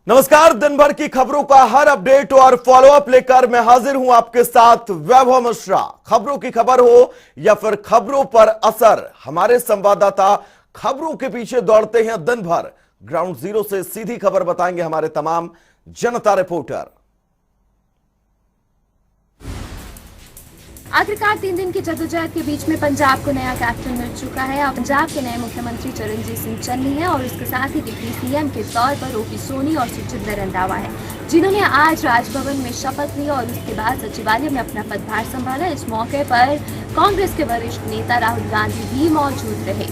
नमस्कार। दिन भर की खबरों का हर अपडेट और फॉलोअप लेकर मैं हाजिर हूं आपके साथ वैभव मिश्रा। खबरों की खबर हो या फिर खबरों पर असर, हमारे संवाददाता खबरों के पीछे दौड़ते हैं दिन भर। ग्राउंड जीरो से सीधी खबर बताएंगे हमारे तमाम जनता रिपोर्टर। आखिरकार 3 दिन की जद्दोजहद के बीच में पंजाब को नया कैप्टन मिल चुका है। अब पंजाब के नए मुख्यमंत्री चरणजीत सिंह चन्नी हैं और इसके साथ ही डिप्टी सीएम के तौर पर ओपी सोनी और सुखजिंदर रंधावा है, जिन्होंने आज राजभवन में शपथ ली और उसके बाद सचिवालय में अपना पदभार संभाला। इस मौके पर कांग्रेस के वरिष्ठ नेता राहुल गांधी भी मौजूद रहे।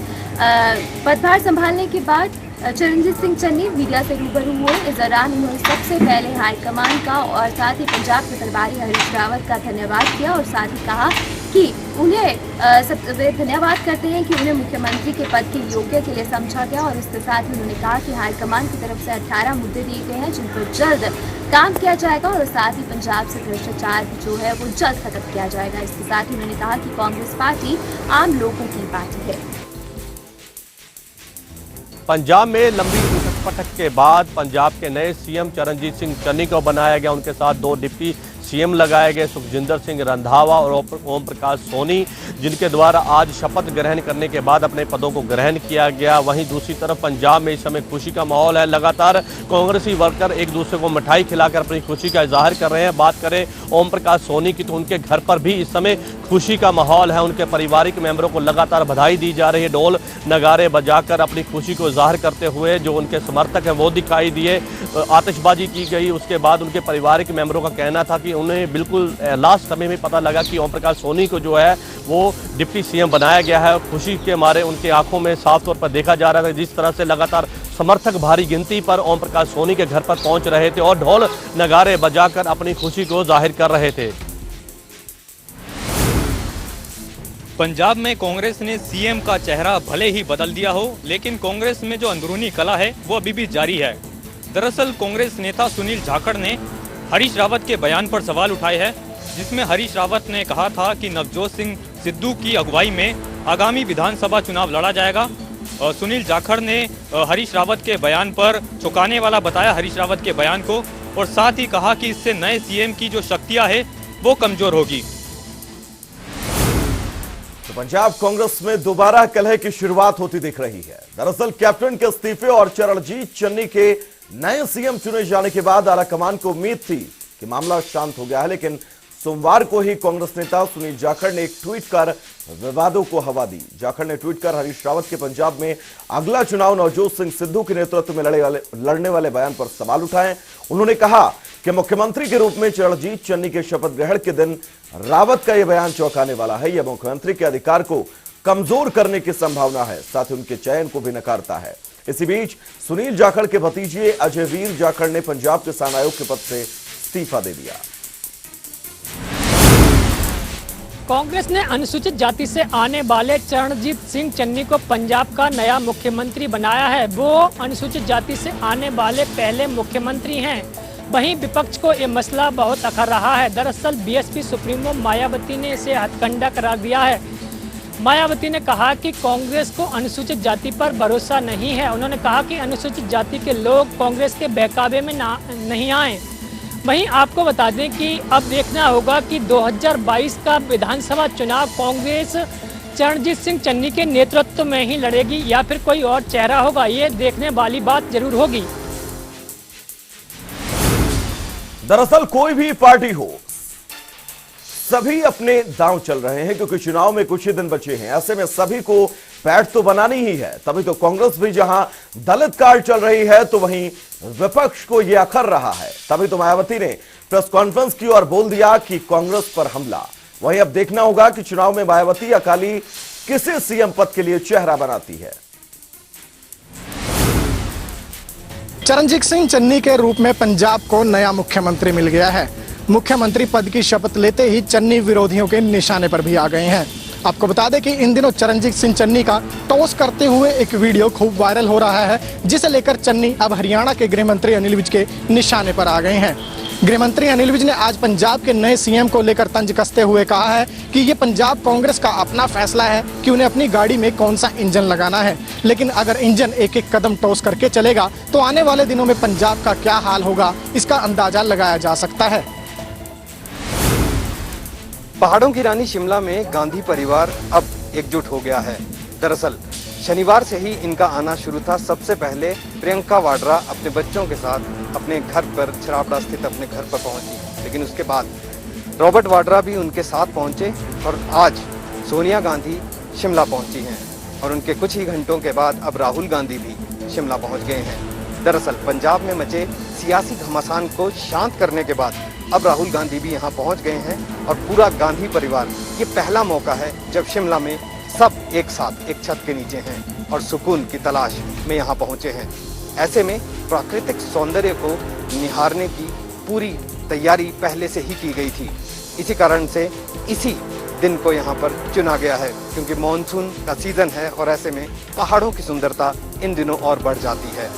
पदभार संभालने के बाद चरणजीत सिंह चन्नी मीडिया से रूबरू हुए। इस दौरान उन्होंने सबसे पहले हाईकमान का और साथ ही पंजाब के प्रभारी हरीश रावत का धन्यवाद किया और साथ ही कहा कि उन्हें धन्यवाद करते हैं कि उन्हें मुख्यमंत्री के पद के योग्य के लिए समझा गया। और इसके साथ ही उन्होंने कहा कि हाईकमान की तरफ से 18 मुद्दे दिए गए हैं जिन पर जल्द काम किया जाएगा और साथ ही पंजाब से भ्रष्टाचार जो है वो जल्द खत्म किया जाएगा। इसके साथ ही उन्होंने कहा कि कांग्रेस पार्टी आम लोगों की पार्टी है। पंजाब में लंबी उठक-पटक के बाद पंजाब के नए सीएम चरणजीत सिंह चन्नी को बनाया गया। उनके साथ 2 डिप्टी सीएम लगाए गए, सुखजिंदर सिंह रंधावा और ओम प्रकाश सोनी, जिनके द्वारा आज शपथ ग्रहण करने के बाद अपने पदों को ग्रहण किया गया। वहीं दूसरी तरफ पंजाब में इस समय खुशी का माहौल है। लगातार कांग्रेसी वर्कर एक दूसरे को मिठाई खिलाकर अपनी खुशी का इजहार कर रहे हैं। बात करें ओम प्रकाश सोनी की तो उनके घर पर भी इस समय खुशी का माहौल है। उनके पारिवारिक मेंबरों को लगातार बधाई दी जा रही है। ढोल नगारे बजाकर अपनी खुशी को इजहार करते हुए जो उनके समर्थक हैं वो दिखाई दिए। आतिशबाजी की गई। उसके बाद उनके पारिवारिक मेंबरों का कहना था कि उन्हें बिल्कुल लास्ट समय में पता लगा कि ओम प्रकाश सोनी को जो है वो डिप्टी सीएम बनाया गया है। खुशी के मारे उनके आंखों में साफ तौर पर देखा जा रहा था। जिस तरह से लगातार समर्थक भारी गिनती पर ओम प्रकाश सोनी के घर पर पहुंच रहे थे और ढोल नगारे बजाकर अपनी खुशी को जाहिर कर रहे थे। पंजाब में कांग्रेस ने सीएम का चेहरा भले ही बदल दिया हो, लेकिन कांग्रेस में जो अंदरूनी कला है वो अभी भी जारी है। दरअसल कांग्रेस नेता सुनील जाखड़ ने हरीश रावत के बयान पर सवाल उठाए हैं, जिसमें हरीश रावत ने कहा था कि नवजोत सिंह सिद्धू की अगुवाई में आगामी विधानसभा चुनाव लड़ा जाएगा। सुनील जाखड़ ने हरीश रावत के बयान पर चौंकाने वाला बताया हरीश रावत के बयान को, और साथ ही कहा कि इससे नए सीएम की जो शक्तियां है वो कमजोर होगी। तो पंजाब कांग्रेस में दोबारा कलह की शुरुआत होती दिख रही है। दरअसल कैप्टन के इस्तीफे और चरणजीत चन्नी के नए सीएम चुने जाने के बाद आलाकमान को उम्मीद थी कि मामला शांत हो गया है, लेकिन सोमवार को ही कांग्रेस नेता सुनील जाखड़ ने एक ट्वीट कर विवादों को हवा दी। जाखड़ ने ट्वीट कर हरीश रावत के पंजाब में अगला चुनाव नवजोत सिंह सिद्धू के नेतृत्व में लड़ने वाले बयान पर सवाल उठाए। उन्होंने कहा कि मुख्यमंत्री के रूप में चरणजीत चन्नी के शपथ ग्रहण के दिन रावत का यह बयान चौंकाने वाला है। यह मुख्यमंत्री के अधिकार को कमजोर करने की संभावना है, साथ ही उनके चयन को भी नकारता है। इसी बीच सुनील जाखड़ के भतीजे अजयवीर जाखड़ ने पंजाब किसान आयोग के पद से इस्तीफा दे दिया। कांग्रेस ने अनुसूचित जाति से आने वाले चरणजीत सिंह चन्नी को पंजाब का नया मुख्यमंत्री बनाया है। वो अनुसूचित जाति से आने वाले पहले मुख्यमंत्री हैं। वहीं विपक्ष को ये मसला बहुत अखर रहा है। दरअसल बीएसपी सुप्रीमो मायावती ने इसे हथकंडा करार दिया है। मायावती ने कहा कि कांग्रेस को अनुसूचित जाति पर भरोसा नहीं है। उन्होंने कहा कि अनुसूचित जाति के लोग कांग्रेस के बहकावे में नहीं आए। वहीं आपको बता दें कि अब देखना होगा कि 2022 का विधानसभा चुनाव कांग्रेस चरणजीत सिंह चन्नी के नेतृत्व में ही लड़ेगी या फिर कोई और चेहरा होगा, ये देखने वाली बात जरूर होगी। दरअसल कोई भी पार्टी हो, सभी अपने दांव चल रहे हैं क्योंकि चुनाव में कुछ ही दिन बचे हैं। ऐसे में सभी को पैठ तो बनानी ही है। तभी तो कांग्रेस भी जहां दलित कार्ड चल रही है तो वहीं विपक्ष को यह अखर रहा है। तभी तो मायावती ने प्रेस कॉन्फ्रेंस की और बोल दिया कि कांग्रेस पर हमला। वहीं अब देखना होगा कि चुनाव में मायावती अकाली किसे सीएम पद के लिए चेहरा बनाती है। चरणजीत सिंह चन्नी के रूप में पंजाब को नया मुख्यमंत्री मिल गया है। मुख्यमंत्री पद की शपथ लेते ही चन्नी विरोधियों के निशाने पर भी आ गए हैं। आपको बता दें कि इन दिनों चरणजीत सिंह चन्नी का टॉस करते हुए एक वीडियो खूब वायरल हो रहा है, जिसे लेकर चन्नी अब हरियाणा के गृह मंत्री अनिल विज के निशाने पर आ गए हैं। गृहमंत्री अनिल विज ने आज पंजाब के नए सीएम को लेकर तंज कसते हुए कहा है कि ये पंजाब कांग्रेस का अपना फैसला है कि उन्हें अपनी गाड़ी में कौन सा इंजन लगाना है, लेकिन अगर इंजन एक एक कदम टॉस करके चलेगा तो आने वाले दिनों में पंजाब का क्या हाल होगा, इसका अंदाजा लगाया जा सकता है। पहाड़ों की रानी शिमला में गांधी परिवार अब एकजुट हो गया है। दरअसल शनिवार से ही इनका आना शुरू था। सबसे पहले प्रियंका वाड्रा अपने बच्चों के साथ अपने घर पर, छराबड़ा स्थित अपने घर पर पहुंची, लेकिन उसके बाद रॉबर्ट वाड्रा भी उनके साथ पहुंचे और आज सोनिया गांधी शिमला पहुंची हैं और उनके कुछ ही घंटों के बाद अब राहुल गांधी भी शिमला पहुंच गए हैं। दरअसल पंजाब में मचे सियासी घमासान को शांत करने के बाद अब राहुल गांधी भी यहां पहुंच गए हैं और पूरा गांधी परिवार, ये पहला मौका है जब शिमला में सब एक साथ एक छत के नीचे हैं और सुकून की तलाश में यहां पहुंचे हैं। ऐसे में प्राकृतिक सौंदर्य को निहारने की पूरी तैयारी पहले से ही की गई थी। इसी कारण से इसी दिन को यहां पर चुना गया है, क्योंकि मॉनसून का सीजन है और ऐसे में पहाड़ों की सुंदरता इन दिनों और बढ़ जाती है।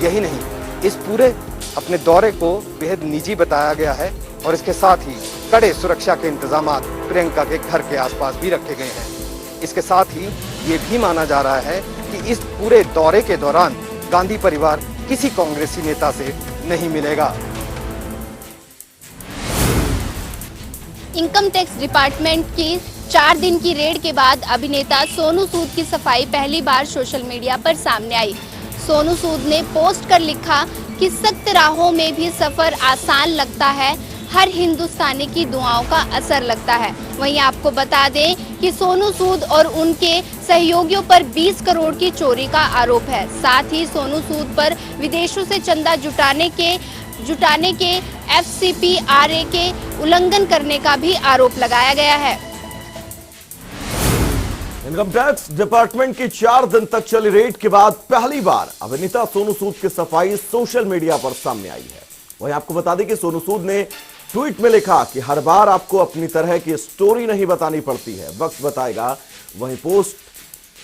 यही नहीं, इस पूरे अपने दौरे को बेहद निजी बताया गया है और इसके साथ ही कड़े सुरक्षा के इंतजामात प्रियंका के घर के आसपास भी रखे गए हैं। इसके साथ ही ये भी माना जा रहा है कि इस पूरे दौरे के दौरान गांधी परिवार किसी कांग्रेसी नेता से नहीं मिलेगा। इनकम टैक्स डिपार्टमेंट की 4 दिन की रेड के बाद अभिनेता सोनू सूद की सफाई पहली बार सोशल मीडिया पर सामने आई। सोनू सूद ने पोस्ट कर लिखा कि सख्त राहों में भी सफर आसान लगता है, हर हिंदुस्तानी की दुआओं का असर लगता है। वहीं आपको बता दें कि सोनू सूद और उनके सहयोगियों पर 20 करोड़ की चोरी का आरोप है। साथ ही सोनू सूद पर विदेशों से चंदा जुटाने के FCPRA के उल्लंघन करने का भी आरोप लगाया गया है। इनकम टैक्स डिपार्टमेंट की 4 दिन तक चली रेड के बाद पहली बार अभिनेता सोनू सूद की सफाई सोशल मीडिया पर सामने आई है। वहीं आपको बता दें कि सोनू सूद ने ट्वीट में लिखा कि हर बार आपको अपनी तरह की स्टोरी नहीं बतानी पड़ती है, वक्त बताएगा। वहीं पोस्ट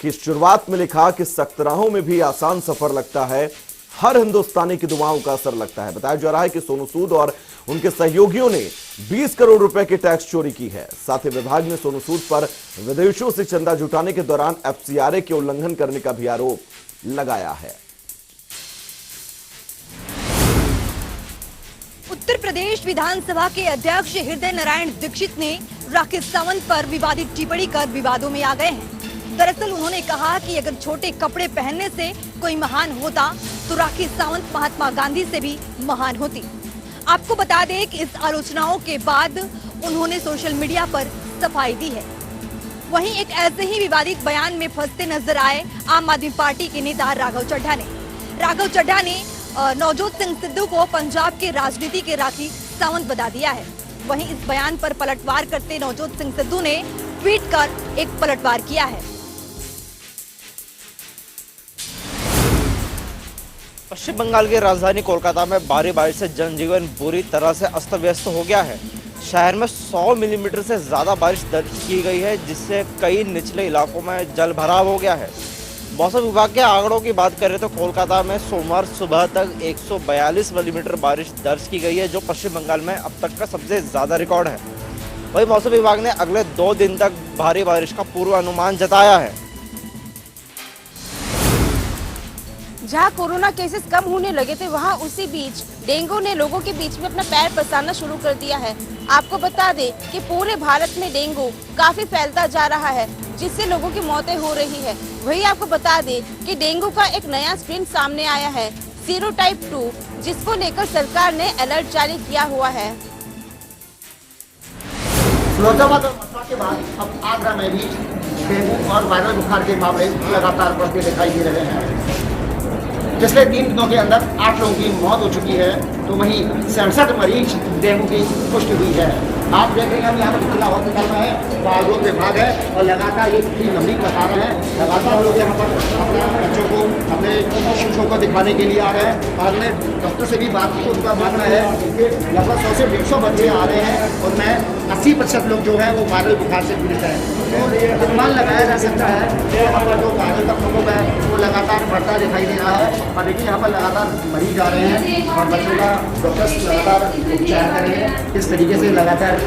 की शुरुआत में लिखा कि सख्त राहों में भी आसान सफर लगता है, हर हिंदुस्तानी की दुआओं का असर लगता है। बताया जा रहा है कि सोनू सूद और उनके सहयोगियों ने 20 करोड़ रुपए की टैक्स चोरी की है। साथ ही विभाग ने सोनू सूद पर विदेशों से चंदा जुटाने के दौरान FCRA के उल्लंघन करने का भी आरोप लगाया है। उत्तर प्रदेश विधानसभा के अध्यक्ष हृदय नारायण दीक्षित ने राकेश सावंत पर विवादित टिप्पणी कर विवादों में आ गए हैं। दरअसल उन्होंने कहा कि अगर छोटे कपड़े पहनने से कोई महान होता तो राकेश सावंत महात्मा गांधी से भी महान होती। आपको बता दें कि इस आलोचनाओं के बाद उन्होंने सोशल मीडिया पर सफाई दी है। वहीं एक ऐसे ही विवादित बयान में फंसते नजर आए आम आदमी पार्टी के नेता राघव चड्ढा ने नवजोत सिंह सिद्धू को पंजाब के राजनीति के राखी सावंत बता दिया है। वहीं इस बयान पर पलटवार करते नवजोत सिंह सिद्धू ने ट्वीट कर एक पलटवार किया है। पश्चिम बंगाल की राजधानी कोलकाता में भारी बारिश से जनजीवन बुरी तरह से अस्त व्यस्त हो गया है। शहर में 100 मिलीमीटर से ज्यादा बारिश दर्ज की गई है, जिससे कई निचले इलाकों में जल भराव हो गया है। मौसम विभाग के आंकड़ों की बात करें तो कोलकाता में सोमवार सुबह तक 142 मिलीमीटर बारिश दर्ज की गई है, जो पश्चिम बंगाल में अब तक का सबसे ज्यादा रिकॉर्ड है। वहीं मौसम विभाग ने अगले 2 दिन तक भारी बारिश का पूर्वानुमान जताया है। जहां कोरोना केसेस कम होने लगे थे, वहां उसी बीच डेंगू ने लोगों के बीच में अपना पैर पसारना शुरू कर दिया है। आपको बता दें कि पूरे भारत में डेंगू काफी फैलता जा रहा है, जिससे लोगों की मौतें हो रही है। वही आपको बता दें कि डेंगू का एक नया स्ट्रेन सामने आया है, सीरोटाइप 2, जिसको लेकर सरकार ने अलर्ट जारी किया हुआ है। फिरोजाबाद और मथुरा के बाद अब आगरा में भी डेंगू और वायरल बुखार के मामले लगातार बढ़ते दिखाई दे रहे हैं। पिछले 3 दिनों के अंदर 8 लोगों की मौत हो चुकी है, तो वहीं 67 मरीज डेंगू की पुष्टि हुई है। आप देख रहे हैं हम यहाँ पर जिला हॉस्पिटल में है, तो आरोग्य विभाग है और लगातार ये पूरी लंबी कतार है। लगातार लोग यहाँ पर अपने बच्चों को, अपने शिशुओं को दिखाने के लिए आ रहे हैं। और हमने डॉक्टर से भी बात की, उनका मानना है कि लगभग 100 से 150 बच्चे आ रहे हैं, उनमें 80% लोग जो है वो वायरल बुखार से पीड़ित हैं। तो अनुमान लगाया जा सकता है कि यहाँ पर जो वायरल का प्रकोप है वो लगातार बढ़ता दिखाई दे रहा है। और देखिए यहाँ पर लगातार मरीज आ रहे हैं और बच्चों का डॉक्टर्स लगातार उपचार कर रहे हैं। इस तरीके से लगातार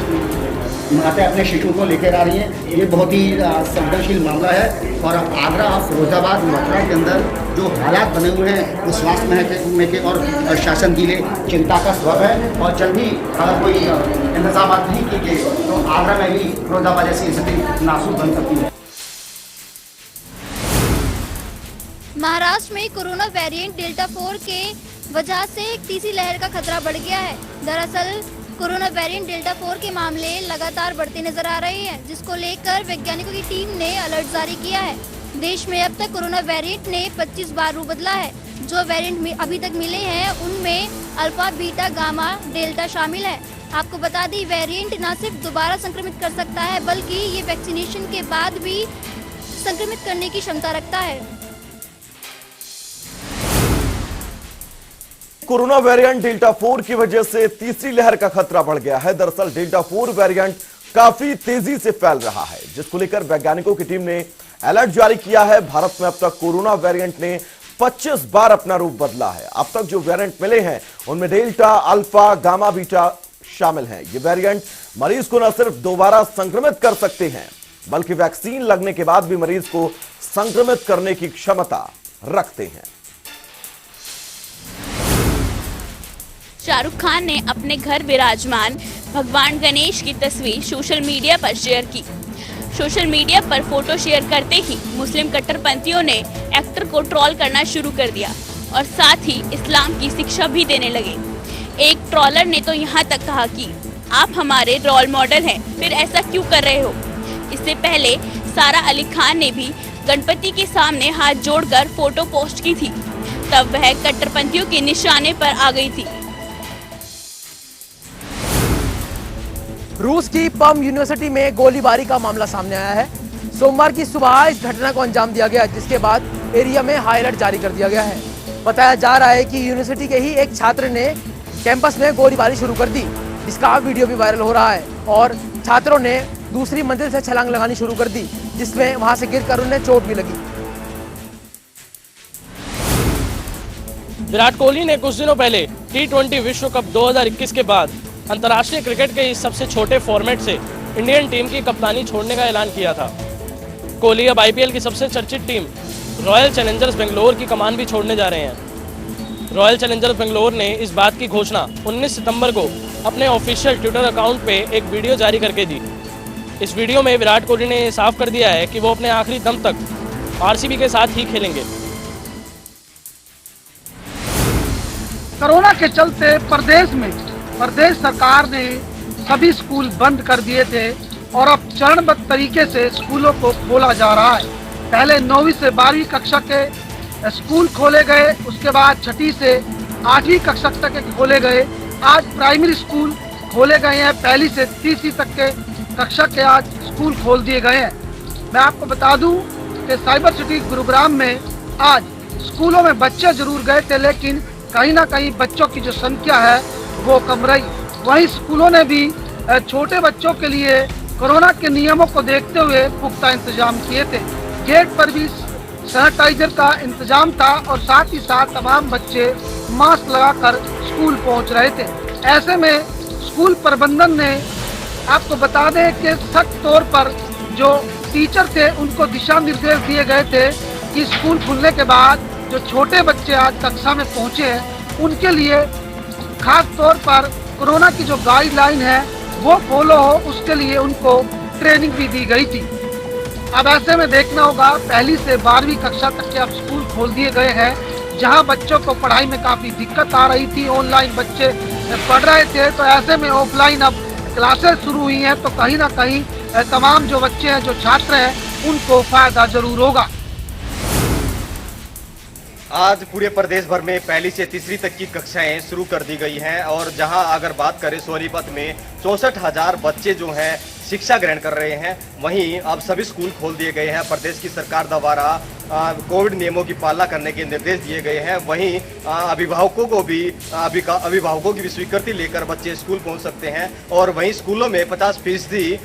माता अपने शिशु को लेकर आ रही हैं। ये बहुत ही संवेदनशील मामला है। और आगरा और फिरोजाबाद, मथुरा के अंदर जो हालात बने हुए हैं वो स्वास्थ्य महकमे के और शासन के लिए चिंता का सबब है। और जल्द ही अगर कोई इंतजाम नहीं किए गए तो आगरा में भी फिरोजाबाद जैसी स्थिति नासूर बन सकती है। महाराष्ट्र में कोरोना वेरिएंट डेल्टा 4 के वजह से एक तीसरी लहर का खतरा बढ़ गया है। दरअसल कोरोना वेरिएंट डेल्टा 4 के मामले लगातार बढ़ते नजर आ रहे हैं, जिसको लेकर वैज्ञानिकों की टीम ने अलर्ट जारी किया है। देश में अब तक कोरोना वेरिएंट ने 25 बार रूप बदला है। जो वेरिएंट अभी तक मिले हैं उनमें अल्फा, बीटा, गामा, डेल्टा शामिल है। आपको बता दें, वेरिएंट न सिर्फ दोबारा संक्रमित कर सकता है बल्कि ये वैक्सीनेशन के बाद भी संक्रमित करने की क्षमता रखता है। कोरोना वेरिएंट डेल्टा 4 की वजह से तीसरी लहर का खतरा बढ़ गया है। दरअसल डेल्टा 4 वेरिएंट काफी तेजी से फैल रहा है, जिसको लेकर वैज्ञानिकों की टीम ने अलर्ट जारी किया है। भारत में अब तक कोरोना वेरिएंट ने 25 बार अपना रूप बदला है। अब तक जो वेरिएंट मिले हैं उनमें डेल्टा, अल्फा, गामा, बीटा शामिल हैं। ये वेरिएंट मरीज को न सिर्फ दोबारा संक्रमित कर सकते हैं बल्कि वैक्सीन लगने के बाद भी मरीज को संक्रमित करने की क्षमता रखते हैं। शाहरुख खान ने अपने घर विराजमान भगवान गणेश की तस्वीर सोशल मीडिया पर शेयर की। सोशल मीडिया पर फोटो शेयर करते ही मुस्लिम कट्टरपंथियों ने एक्टर को ट्रोल करना शुरू कर दिया और साथ ही इस्लाम की शिक्षा भी देने लगे। एक ट्रोलर ने तो यहाँ तक कहा कि आप हमारे रोल मॉडल हैं, फिर ऐसा क्यों कर रहे हो। इससे पहले सारा अली खान ने भी गणपति के सामने हाथ जोड़कर फोटो पोस्ट की थी, तब वह कट्टरपंथियों के निशाने पर आ गई थी। रूस की पम यूनिवर्सिटी में गोलीबारी का मामला सामने आया है। सोमवार की सुबह इस घटना को अंजाम दिया गया, जिसके बाद एरिया में हाई अलर्ट जारी कर दिया गया है। बताया जा रहा है कि यूनिवर्सिटी के ही एक छात्र ने कैंपस में गोलीबारी शुरू कर दी, जिसका वीडियो भी वायरल हो रहा है। और छात्रों ने दूसरी मंजिल से छलांग लगानी शुरू कर दी, जिसमें वहां से गिरकर उन्हें चोट भी लगी। विराट कोहली ने कुछ दिनों पहले T20 विश्व कप 2021 के बाद अंतर्राष्ट्रीय क्रिकेट के इस सबसे छोटे फॉर्मेट से इंडियन टीम की कप्तानी छोड़ने का ऐलान किया था। कोहली अब IPL की सबसे चर्चित टीम रॉयल चैलेंजर्स बेंगलोर की कमान भी छोड़ने जा रहे हैं। रॉयल चैलेंजर्स बेंगलोर ने इस बात की घोषणा 19 सितंबर को अपने ऑफिशियल ट्विटर अकाउंट पे एक वीडियो जारी करके दी। इस वीडियो में विराट कोहली ने साफ कर दिया है कि वो अपने आखिरी दम तक RCB के साथ ही खेलेंगे। कोरोना के चलते प्रदेश सरकार ने सभी स्कूल बंद कर दिए थे और अब चरणबद्ध तरीके से स्कूलों को खोला जा रहा है। पहले 9वीं से 12वीं कक्षा के स्कूल खोले गए, उसके बाद 6ठी से 8वीं कक्षा तक के खोले गए। आज प्राइमरी स्कूल खोले गए हैं, 1ली से 3वीं तक के कक्षा के आज स्कूल खोल दिए गए हैं। मैं आपको बता दूं कि साइबर सिटी गुरुग्राम में आज स्कूलों में बच्चे जरूर गए थे, लेकिन कहीं ना कहीं बच्चों की जो संख्या है वो कम रही। वहीं स्कूलों ने भी छोटे बच्चों के लिए कोरोना के नियमों को देखते हुए पुख्ता इंतजाम किए थे। गेट पर भी सैनिटाइजर का इंतजाम था और साथ ही साथ तमाम बच्चे मास्क लगाकर स्कूल पहुंच रहे थे। ऐसे में स्कूल प्रबंधन ने, आपको बता दें कि सख्त तौर पर जो टीचर थे उनको दिशा निर्देश दिए गए थे कि स्कूल खुलने के बाद जो छोटे बच्चे आज कक्षा में पहुंचे हैं उनके लिए खास तौर पर कोरोना की जो गाइडलाइन है वो फॉलो हो, उसके लिए उनको ट्रेनिंग भी दी गई थी। अब ऐसे में देखना होगा, 1ली से 12वीं कक्षा तक के अब स्कूल खोल दिए गए हैं, जहां बच्चों को पढ़ाई में काफ़ी दिक्कत आ रही थी, ऑनलाइन बच्चे पढ़ रहे थे, तो ऐसे में ऑफलाइन अब क्लासेस शुरू हुई हैं, तो कहीं ना कहीं तमाम जो बच्चे हैं, जो छात्र हैं, उनको फायदा जरूर होगा। आज पूरे प्रदेश भर में पहली से तीसरी तक की कक्षाएं शुरू कर दी गई हैं और जहां अगर बात करें सोनीपत में 64,000 बच्चे जो हैं शिक्षा ग्रहण कर रहे हैं, वहीं अब सभी स्कूल खोल दिए गए हैं। प्रदेश की सरकार द्वारा कोविड नियमों की पालना करने के निर्देश दिए गए हैं। वहीं अभिभावकों की भी स्वीकृति लेकर बच्चे स्कूल पहुंच सकते हैं और वहीं स्कूलों में 50%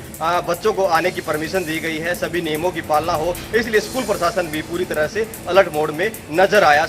बच्चों को आने की परमिशन दी गई है। सभी नियमों की पालना हो, इसलिए स्कूल प्रशासन भी पूरी तरह से अलर्ट मोड में नजर आया।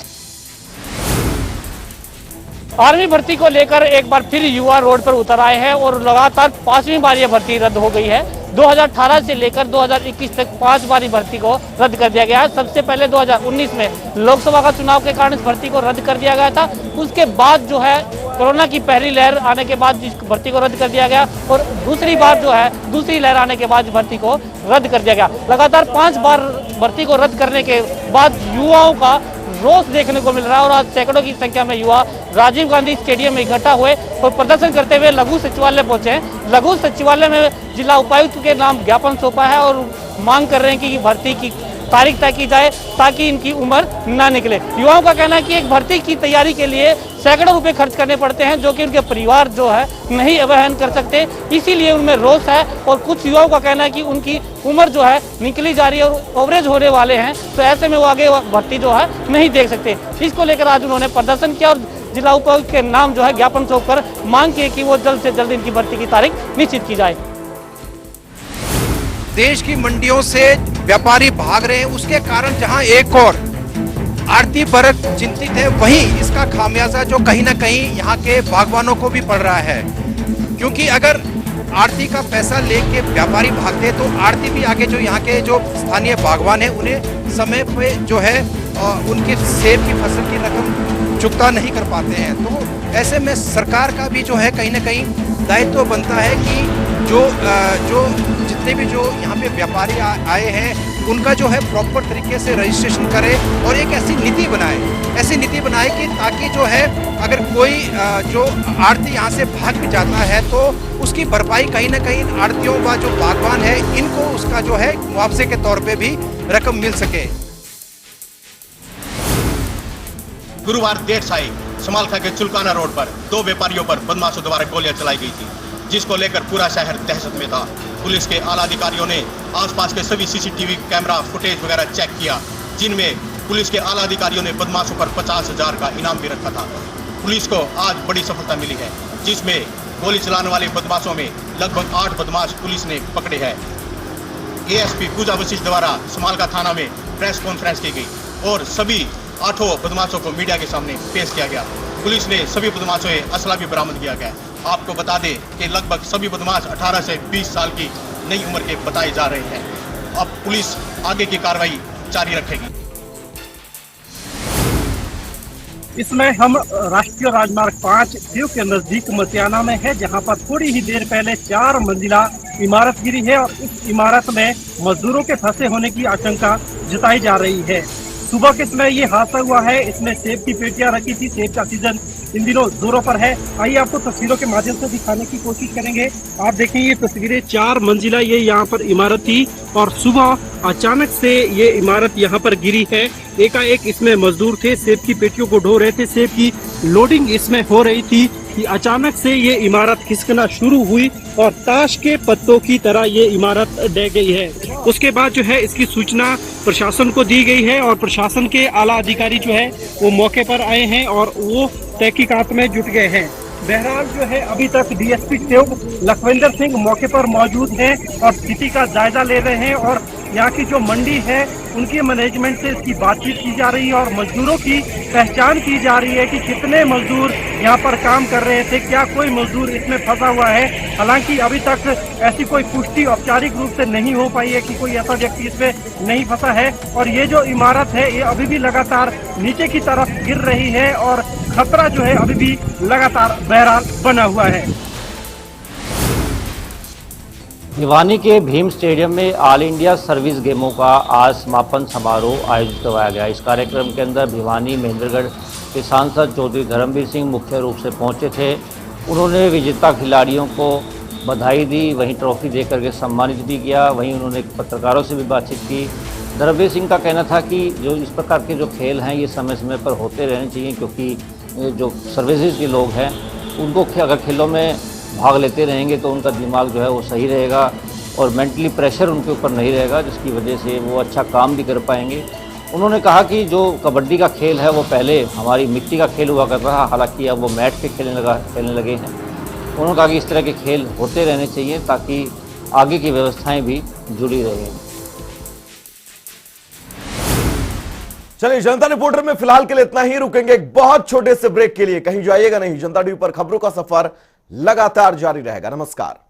आर्मी भर्ती को लेकर एक बार फिर युवा रोड पर उतर आए हैं और लगातार 5वीं बार ये भर्ती रद्द हो गई है। 2018 से लेकर 2021 तक 5 बार भर्ती को रद्द कर दिया गया है। सबसे पहले 2019 में लोकसभा का चुनाव के कारण इस भर्ती को रद्द कर दिया गया था। उसके बाद जो है कोरोना की पहली लहर आने के बाद इस भर्ती को रद्द कर दिया गया और दूसरी बार जो है दूसरी लहर आने के बाद भर्ती को रद्द कर दिया गया। लगातार 5 बार भर्ती को रद्द करने के बाद युवाओं का रोष देखने को मिल रहा है और आज सैकड़ों की संख्या में युवा राजीव गांधी स्टेडियम में इकट्ठा हुए और प्रदर्शन करते हुए लघु सचिवालय पहुंचे हैं। लघु सचिवालय में जिला उपायुक्त के नाम ज्ञापन सौंपा है और मांग कर रहे हैं कि भर्ती की तारीख तय की जाए ताकि इनकी उम्र ना निकले। युवाओं का कहना है कि एक भर्ती की तैयारी के लिए सैकड़ों रुपए खर्च करने पड़ते हैं जो कि उनके परिवार जो है नहीं वहन कर सकते, इसीलिए उनमें रोष है। और कुछ युवाओं का कहना है कि उनकी उम्र जो है निकली जा रही है और ओवरेज होने वाले हैं, तो ऐसे में वो आगे भर्ती जो है नहीं देख सकते। इसको लेकर आज उन्होंने प्रदर्शन किया और जिला उपायुक्त के नाम जो है ज्ञापन सौंपकर मांग की कि वो जल्द से जल्द इनकी भर्ती की तारीख निश्चित की जाए। देश की मंडियों से व्यापारी भाग रहे हैं, उसके कारण जहां एक और आरती वर्ग चिंतित है, वहीं इसका खामियाजा जो कहीं ना कहीं यहाँ के बागवानों को भी पड़ रहा है। क्योंकि अगर आरती का पैसा लेके व्यापारी भागते तो आरती भी आगे जो यहाँ के जो स्थानीय बागवान है उन्हें समय पे जो है उनके सेब की फसल की रकम चुकता नहीं कर पाते हैं। तो ऐसे में सरकार का भी जो है कहीं ना कहीं दायित्व बनता है कि जो जितने भी जो यहाँ पे व्यापारी आए हैं उनका जो है प्रॉपर तरीके से रजिस्ट्रेशन करे और एक ऐसी नीति बनाए कि ताकि जो है अगर कोई जो आड़ती यहाँ से भाग भी जाता है तो उसकी भरपाई कहीं ना कहीं आड़तियों का जो बागवान है इनको उसका जो है मुआवजे के तौर पे भी रकम मिल सके। गुरुवार देर शाही समालखा के चुलकाना रोड पर 2 व्यापारियों पर बदमाशों द्वारा गोलियां चलाई गई थी, जिसको लेकर पूरा शहर दहशत में था। पुलिस के आला अधिकारियों ने आसपास के सभी सीसीटीवी कैमरा फुटेज वगैरह चेक किया, जिनमें पुलिस के आला अधिकारियों ने बदमाशों पर 50,000 का इनाम भी रखा था। पुलिस को आज बड़ी सफलता मिली है, जिसमें गोली चलाने वाले बदमाशों में लगभग 8 बदमाश पुलिस ने पकड़े हैं। एएसपी पूजा वशिष्ठ द्वारा समालखा थाना में प्रेस कॉन्फ्रेंस की गई और सभी 8 बदमाशों को मीडिया के सामने पेश किया गया। पुलिस ने सभी बदमाशों से असला भी बरामद किया गया। आपको बता दें कि लगभग सभी बदमाश 18 से 20 साल की नई उम्र के बताए जा रहे हैं। अब पुलिस आगे की कार्रवाई जारी रखेगी। इसमें हम राष्ट्रीय राजमार्ग 5 दीव के नजदीक मसियाना में है, जहां पर थोड़ी ही देर पहले 4 मंजिला इमारत गिरी है और इस इमारत में मजदूरों के फंसे होने की आशंका जताई जा रही है। सुबह के समय ये हादसा हुआ है। इसमें सेब की पेटियां रखी थी। सेब का सीजन इन दिनों जोरों पर है। आइए आपको तस्वीरों के माध्यम से दिखाने की कोशिश करेंगे। आप देखें ये तस्वीरें, 4 मंजिला ये यहाँ पर इमारत थी और सुबह अचानक से ये इमारत यहाँ पर गिरी है। एकाएक इसमें मजदूर थे, सेब की पेटियों को ढो रहे थे, सेब की लोडिंग इसमें हो रही थी कि अचानक से ये इमारत खिसकना शुरू हुई और ताश के पत्तों की तरह ये इमारत ढह गई है। उसके बाद जो है इसकी सूचना प्रशासन को दी गई है और प्रशासन के आला अधिकारी जो है वो मौके पर आए हैं और वो तहकीकात में जुट गए हैं। बहरहाल जो है अभी तक डीएसपी लखविंदर सिंह मौके पर मौजूद हैं और स्थिति का जायजा ले रहे हैं और यहाँ की जो मंडी है उनके मैनेजमेंट से इसकी बातचीत की जा रही है और मजदूरों की पहचान की जा रही है कि कितने मजदूर यहाँ पर काम कर रहे थे, क्या कोई मजदूर इसमें फंसा हुआ है। हालांकि अभी तक ऐसी कोई पुष्टि औपचारिक रूप से नहीं हो पाई है कि कोई ऐसा व्यक्ति इसमें नहीं फंसा है। और ये जो इमारत है ये अभी भी लगातार नीचे की तरफ गिर रही है और खतरा जो है अभी भी लगातार बहरहाल बना हुआ है। भिवानी के भीम स्टेडियम में ऑल इंडिया सर्विस गेमों का आज समापन समारोह आयोजित करवाया गया। इस कार्यक्रम के अंदर भिवानी महेंद्रगढ़ के सांसद चौधरी धर्मवीर सिंह मुख्य रूप से पहुंचे थे। उन्होंने विजेता खिलाड़ियों को बधाई दी, वहीं ट्रॉफी देकर के सम्मानित भी किया। वहीं उन्होंने पत्रकारों से भी बातचीत की धर्मवीर सिंह का कहना था कि जो इस प्रकार के जो खेल हैं ये समय समय पर होते रहने चाहिए, क्योंकि जो सर्विसेज के लोग हैं उनको अगर खेलों में भाग लेते रहेंगे तो उनका दिमाग जो है वो सही रहेगा और मेंटली प्रेशर उनके ऊपर नहीं रहेगा, जिसकी वजह से वो अच्छा काम भी कर पाएंगे। उन्होंने कहा कि जो कबड्डी का खेल है वो पहले हमारी मिट्टी का खेल हुआ करता था, हालांकि अब वो मैट पे खेलने लगे हैं। उन्होंने कहा कि इस तरह के खेल होते रहने चाहिए ताकि आगे की व्यवस्थाएं भी जुड़ी रहें। चलिए, जनता रिपोर्टर में फिलहाल के लिए इतना ही। रुकेंगे एक बहुत छोटे से ब्रेक के लिए, कहीं जाइएगा नहीं। जनता टीवी पर खबरों का सफर लगातार जारी रहेगा। नमस्कार।